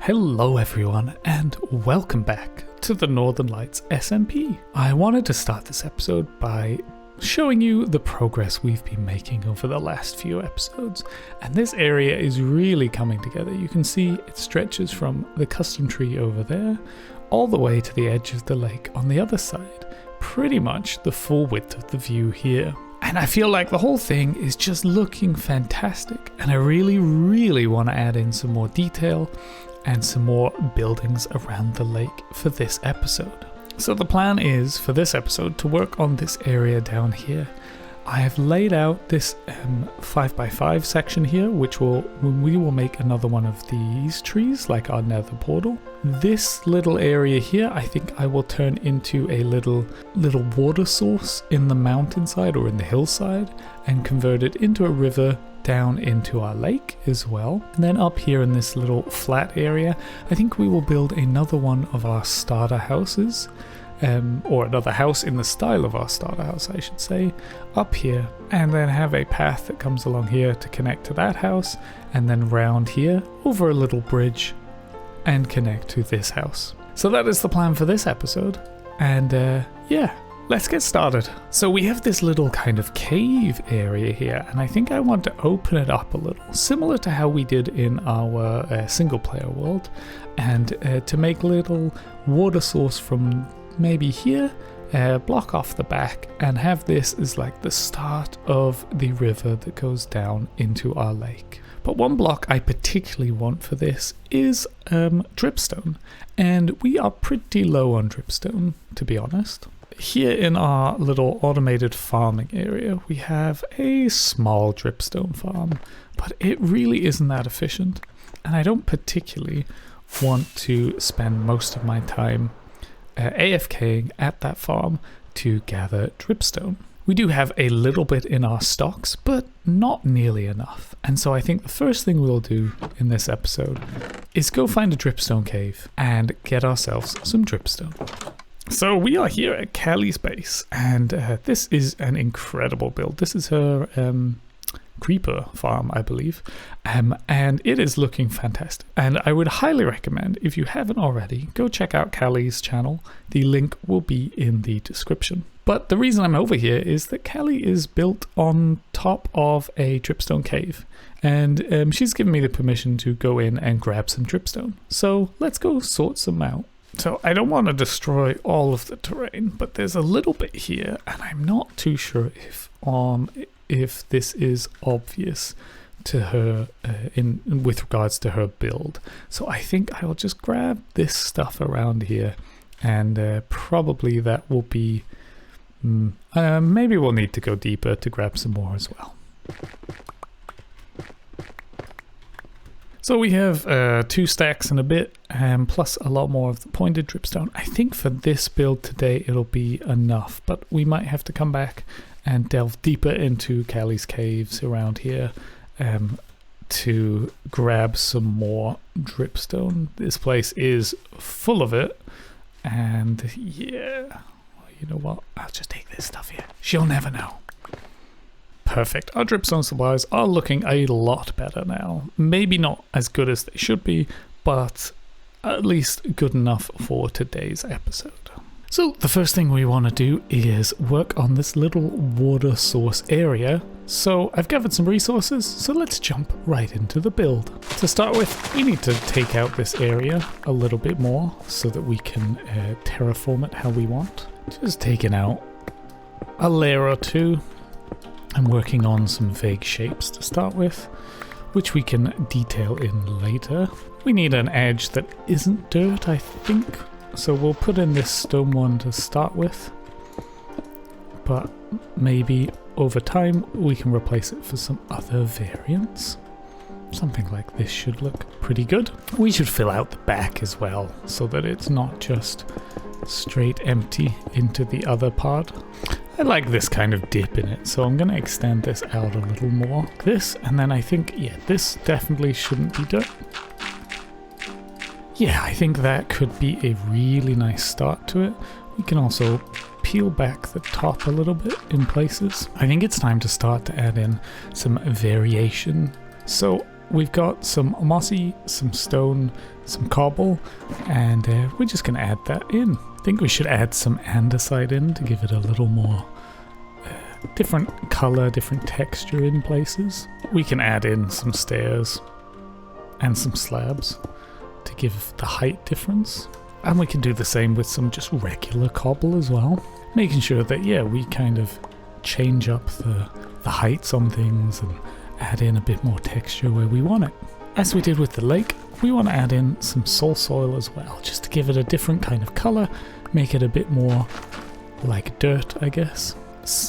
Hello everyone and welcome back to the Northern Lights SMP. I wanted to start this episode by showing you the progress we've been making over the last few episodes, and this area is really coming together. You can see it stretches from the custom tree over there all the way to the edge of the lake on the other side, pretty much the full width of the view here. And I feel like the whole thing is just looking fantastic, and I really want to add in some more detail and some more buildings around the lake for this episode. So the plan is for this episode to work on this area down here. I have laid out this 5x5 section here, which we will make another one of these trees like our nether portal. This little area here I think I will turn into a little water source in the mountainside or in the hillside and convert it into a river down into our lake as well. And then up here in this little flat area I think we will build another one of our starter houses, or another house in the style of our starter house I should say, up here, and then have a path that comes along here to connect to that house, and then round here over a little bridge and connect to this house. So that is the plan for this episode, and yeah, let's get started. So we have this little kind of cave area here, and I think I want to open it up a little, similar to how we did in our single player world, and to make little water source from maybe here, block off the back, and have this as like the start of the river that goes down into our lake. But one block I particularly want for this is dripstone, and we are pretty low on dripstone, to be honest. Here in our little automated farming area we have a small dripstone farm, but it really isn't that efficient, and I don't particularly want to spend most of my time AFKing at that farm to gather dripstone. We do have a little bit in our stocks, but not nearly enough. And so I think the first thing we'll do in this episode is go find a dripstone cave and get ourselves some dripstone. So we are here at Callie's base, and this is an incredible build. This is her creeper farm, I believe, and it is looking fantastic, and I would highly recommend, if you haven't already, go check out Callie's channel. The link will be in the description. But the reason I'm over here is that Callie is built on top of a dripstone cave, and she's given me the permission to go in and grab some dripstone, so let's go sort some out. So I don't want to destroy all of the terrain, but there's a little bit here, and I'm not too sure if this is obvious to her with regards to her build. So I think I will just grab this stuff around here, and probably that will be maybe we'll need to go deeper to grab some more as well. So we have 2 stacks and a bit, plus a lot more of the pointed dripstone. I think for this build today it'll be enough, but we might have to come back and delve deeper into Callie's caves around here to grab some more dripstone. This place is full of it, and yeah, you know what, I'll just take this stuff here. She'll never know. Perfect. Our dripstone supplies are looking a lot better now. Maybe not as good as they should be, but at least good enough for today's episode. So the first thing we want to do is work on this little water source area. So I've gathered some resources, so let's jump right into the build. To start with, we need to take out this area a little bit more so that we can terraform it how we want. Just taking out a layer or two. I'm working on some vague shapes to start with, which we can detail in later. We need an edge that isn't dirt, I think, so we'll put in this stone one to start with, but maybe over time we can replace it for some other variants. Something like this should look pretty good. We should fill out the back as well, so that it's not just straight empty into the other part. I like this kind of dip in it, so I'm going to extend this out a little more. This, and then I think, yeah, this definitely shouldn't be dirt. Yeah, I think that could be a really nice start to it. We can also peel back the top a little bit in places. I think it's time to start to add in some variation. So we've got some mossy, some stone, some cobble, and we're just going to add that in. I think we should add some andesite in to give it a little more different color, different texture in places. We can add in some stairs and some slabs to give the height difference. And we can do the same with some just regular cobble as well. Making sure that, yeah, we kind of change up the heights on things and add in a bit more texture where we want it. As we did with the lake, we want to add in some soil as well, just to give it a different kind of color, make it a bit more like dirt, I guess.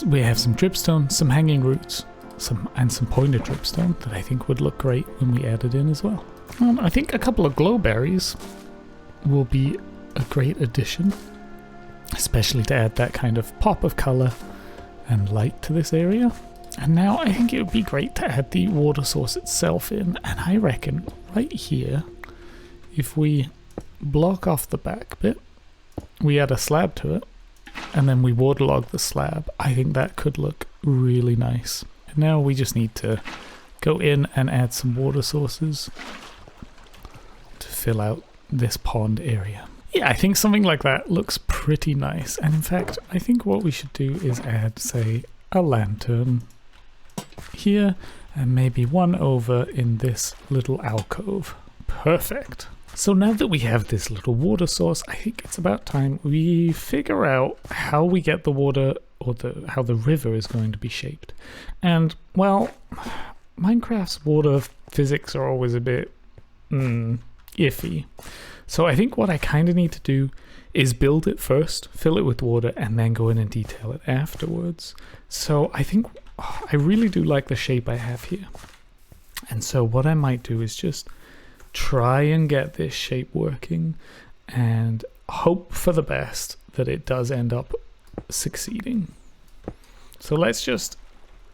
We have some dripstone, some hanging roots, and some pointed dripstone that I think would look great when we add it in as well. And I think a couple of glowberries will be a great addition, especially to add that kind of pop of color and light to this area. And now I think it would be great to add the water source itself in, and I reckon right here, if we block off the back bit, we add a slab to it, and then we waterlog the slab, I think that could look really nice. And now we just need to go in and add some water sources to fill out this pond area. Yeah, I think something like that looks pretty nice. And in fact, I think what we should do is add, say, a lantern here and maybe one over in this little alcove. Perfect. So now that we have this little water source, I think it's about time we figure out how we get the water, or how the river is going to be shaped. And, well, Minecraft's water physics are always a bit iffy. So I think what I kind of need to do is build it first, fill it with water, and then go in and detail it afterwards. So I think I really do like the shape I have here. And so what I might do is just try and get this shape working and hope for the best that it does end up succeeding. So let's just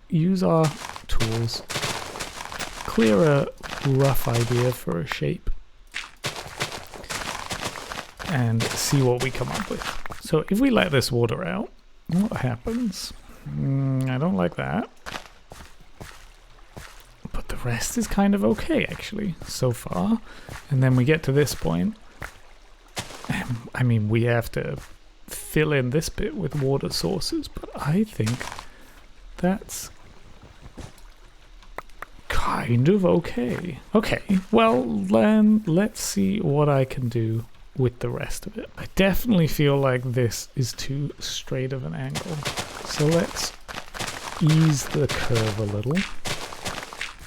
use our tools, clear a rough idea for a shape, and see what we come up with. So if we let this water out, what happens? I don't like that. But the rest is kind of okay, actually, so far. And then we get to this point. I mean, we have to fill in this bit with water sources, but I think that's kind of okay. Okay, well, then let's see what I can do with the rest of it. I definitely feel like this is too straight of an angle. So let's ease the curve a little.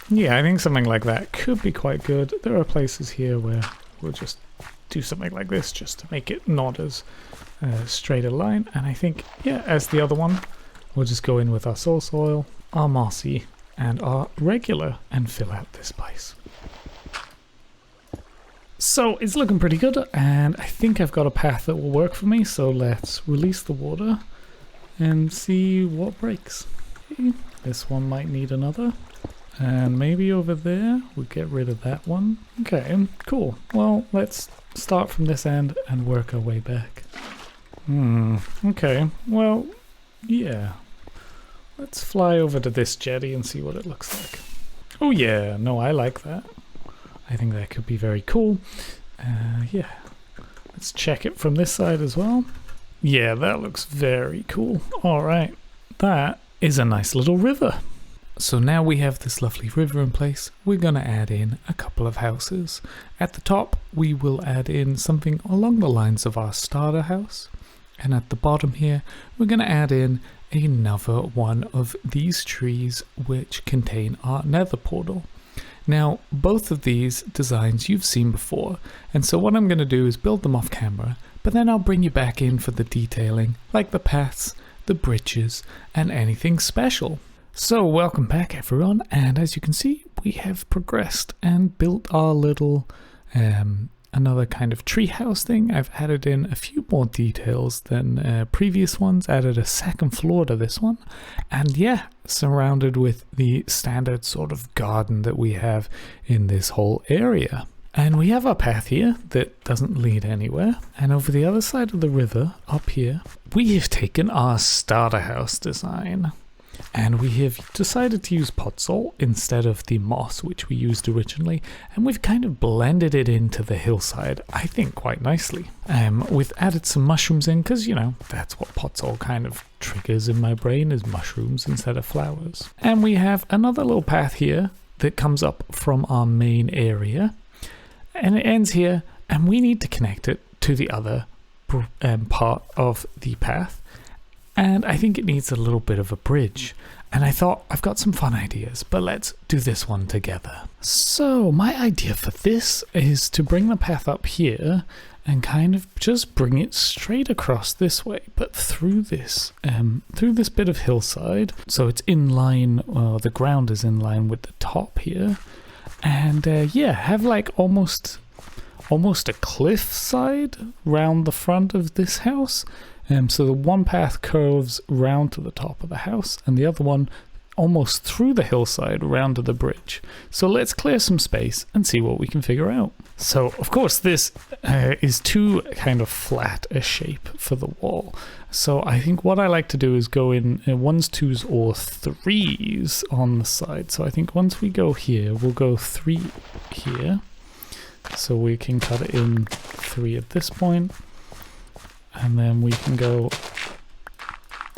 Yeah, I think something like that could be quite good. There are places here where we'll just do something like this just to make it not as straight a line. And I think, yeah, as the other one, we'll just go in with our soil, our mossy, and our regular and fill out this place. So it's looking pretty good, and I think I've got a path that will work for me. So let's release the water and see what breaks. Okay, this one might need another. And maybe over there, we'll get rid of that one. Okay, cool. Well, let's start from this end and work our way back. Okay, well, yeah. Let's fly over to this jetty and see what it looks like. Oh yeah, no, I like that. I think that could be very cool. Yeah, let's check it from this side as well. Yeah, that looks very cool. All right, that is a nice little river. So now we have this lovely river in place, we're going to add in a couple of houses. At the top, we will add in something along the lines of our starter house. And at the bottom here, we're going to add in another one of these trees which contain our nether portal. Now, both of these designs you've seen before, and so what I'm going to do is build them off camera, but then I'll bring you back in for the detailing, like the paths, the bridges, and anything special. So welcome back everyone, and as you can see, we have progressed and built our little another kind of treehouse thing. I've added in a few more details than previous ones, added a second floor to this one, and yeah, surrounded with the standard sort of garden that we have in this whole area. And we have our path here that doesn't lead anywhere, and over the other side of the river, up here, we have taken our starter house design. And we have decided to use pot salt instead of the moss which we used originally, and we've kind of blended it into the hillside, I think, quite nicely. We've added some mushrooms in because, you know, that's what pot salt kind of triggers in my brain, is mushrooms instead of flowers. And we have another little path here that comes up from our main area, and it ends here, and we need to connect it to the other part of the path. And I think it needs a little bit of a bridge. And I thought, I've got some fun ideas, but let's do this one together. So my idea for this is to bring the path up here and kind of just bring it straight across this way, but through this bit of hillside. So it's in line, the ground is in line with the top here. And yeah, have like almost a cliff side round the front of this house. So the one path curves round to the top of the house, and the other one almost through the hillside round to the bridge. So let's clear some space and see what we can figure out. So of course this is too kind of flat a shape for the wall. So I think what I like to do is go in 1s, 2s, or 3s on the side. So I think once we go here, we'll go 3 here. So we can cut it in 3 at this point. And then we can go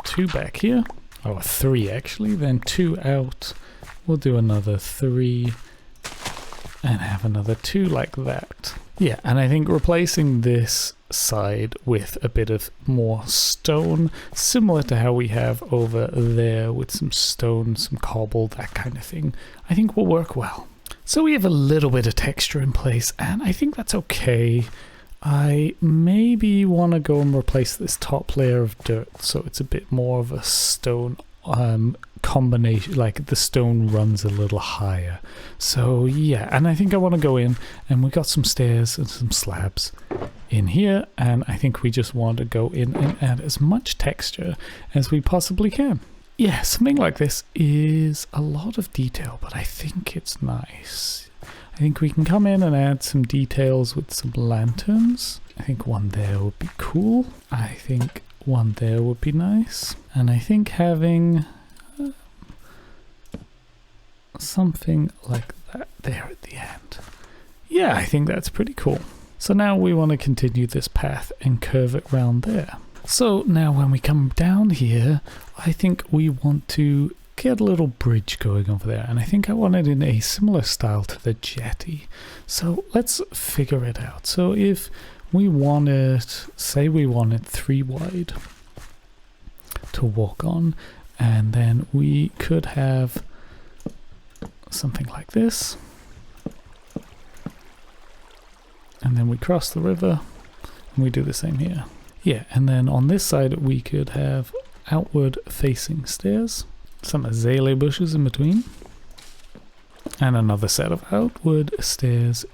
2 back here. Oh, 3 actually. Then 2 out. We'll do another 3. And have another 2 like that. Yeah, and I think replacing this side with a bit of more stone, similar to how we have over there with some stone, some cobble, that kind of thing, I think will work well. So we have a little bit of texture in place, and I think that's okay. I maybe want to go and replace this top layer of dirt so it's a bit more of a stone combination, like the stone runs a little higher. So yeah, and I think I want to go in, and we got some stairs and some slabs in here, and I think we just want to go in and add as much texture as we possibly can. Yeah, something like this is a lot of detail, but I think it's nice. I think we can come in and add some details with some lanterns. I think one there would be cool. I think one there would be nice. And I think having something like that there at the end. Yeah, I think that's pretty cool. So now we want to continue this path and curve it round there. So now when we come down here, I think we want to get a little bridge going over there, and I think I want it in a similar style to the jetty. So let's figure it out. So if we want it, say we want it 3 wide to walk on, and then we could have something like this, and then we cross the river and we do the same here. Yeah, and then on this side we could have outward facing stairs, some azalea bushes in between, and another set of outward stairs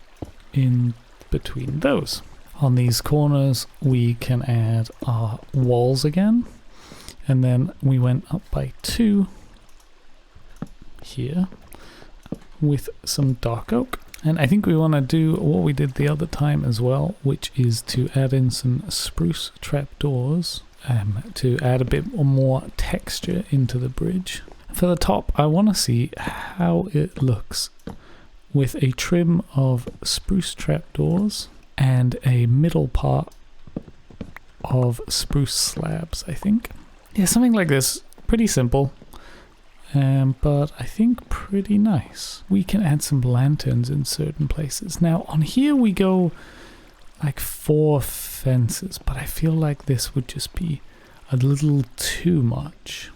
in between those. On these corners we can add our walls again, and then we went up by 2 here with some dark oak. And I think we want to do what we did the other time as well, which is to add in some spruce trapdoors to add a bit more texture into the bridge. For the top, I want to see how it looks with a trim of spruce trapdoors and a middle part of spruce slabs, I think. Yeah, something like this. Pretty simple. But I think pretty nice. We can add some lanterns in certain places. Now on here we go like 4 fences, but I feel like this would just be a little too much.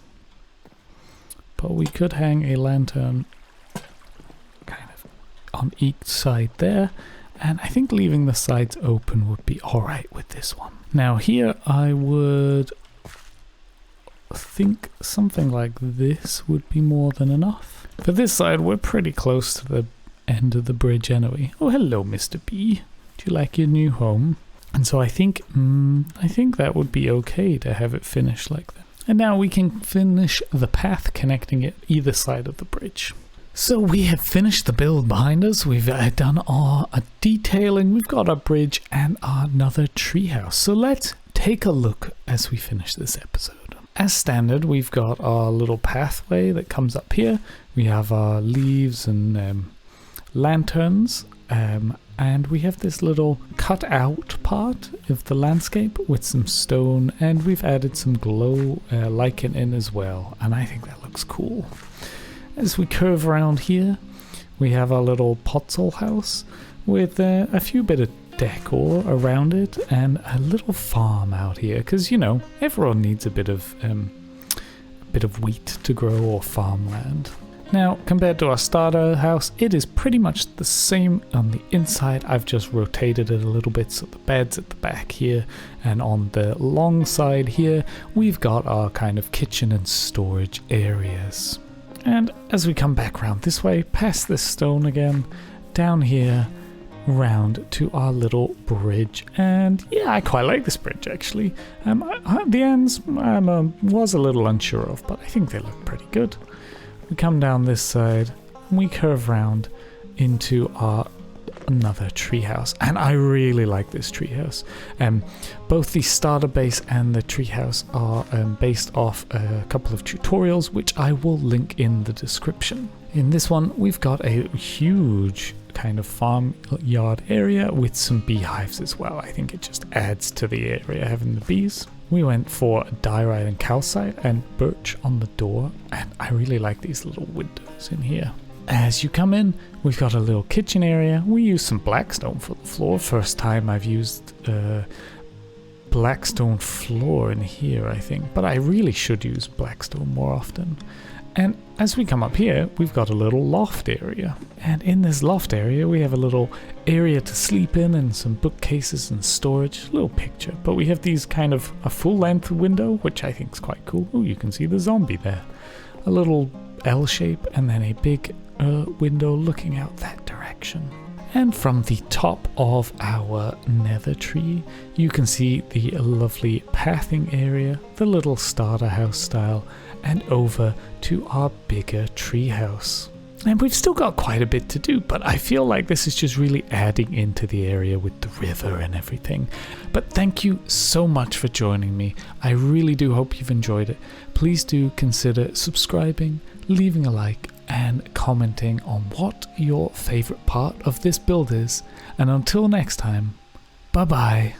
But we could hang a lantern kind of on each side there, and I think leaving the sides open would be alright with this one. Now here I would think something like this would be more than enough. For this side we're pretty close to the end of the bridge anyway. Oh, hello Mr. B. Do you like your new home? And so I think that would be okay to have it finished like that. And now we can finish the path connecting it either side of the bridge. So we have finished the build behind us. We've done our detailing. We've got our bridge and another treehouse. So let's take a look as we finish this episode. As standard, we've got our little pathway that comes up here. We have our leaves and lanterns, and we have this little cut out part of the landscape with some stone, and we've added some glow lichen in as well, and I think that looks cool. As we curve around here, we have our little potzel house with a few bit of decor around it and a little farm out here, because you know everyone needs a bit of wheat to grow or farmland. Now, compared to our starter house, it is pretty much the same on the inside. I've just rotated it a little bit, so the bed's at the back here, and on the long side here we've got our kind of kitchen and storage areas. And as we come back around this way, past this stone again, down here, round to our little bridge, and yeah, I quite like this bridge actually. The ends was a little unsure of, but I think they look pretty good. We come down this side and we curve round into our another treehouse, and I really like this treehouse. Both the starter base and the treehouse are based off a couple of tutorials which I will link in the description. In this one we've got a huge kind of farmyard area with some beehives as well. I think it just adds to the area having the bees. We went for diorite and calcite and birch on the door, and I really like these little windows in here. As you come in, we've got a little kitchen area. We used some blackstone for the floor. First time I've used blackstone floor in here, I think, but I really should use blackstone more often. And as we come up here, we've got a little loft area. And in this loft area, we have a little area to sleep in and some bookcases and storage. A little picture. But we have these kind of a full-length window, which I think is quite cool. Oh, you can see the zombie there. A little L shape and then a big window looking out that direction. And from the top of our nether tree, you can see the lovely pathing area, the little starter house style, and over to our bigger tree house. And we've still got quite a bit to do, but I feel like this is just really adding into the area with the river and everything. But thank you so much for joining me. I really do hope you've enjoyed it. Please do consider subscribing, leaving a like, and commenting on what your favorite part of this build is. And until next time, bye bye.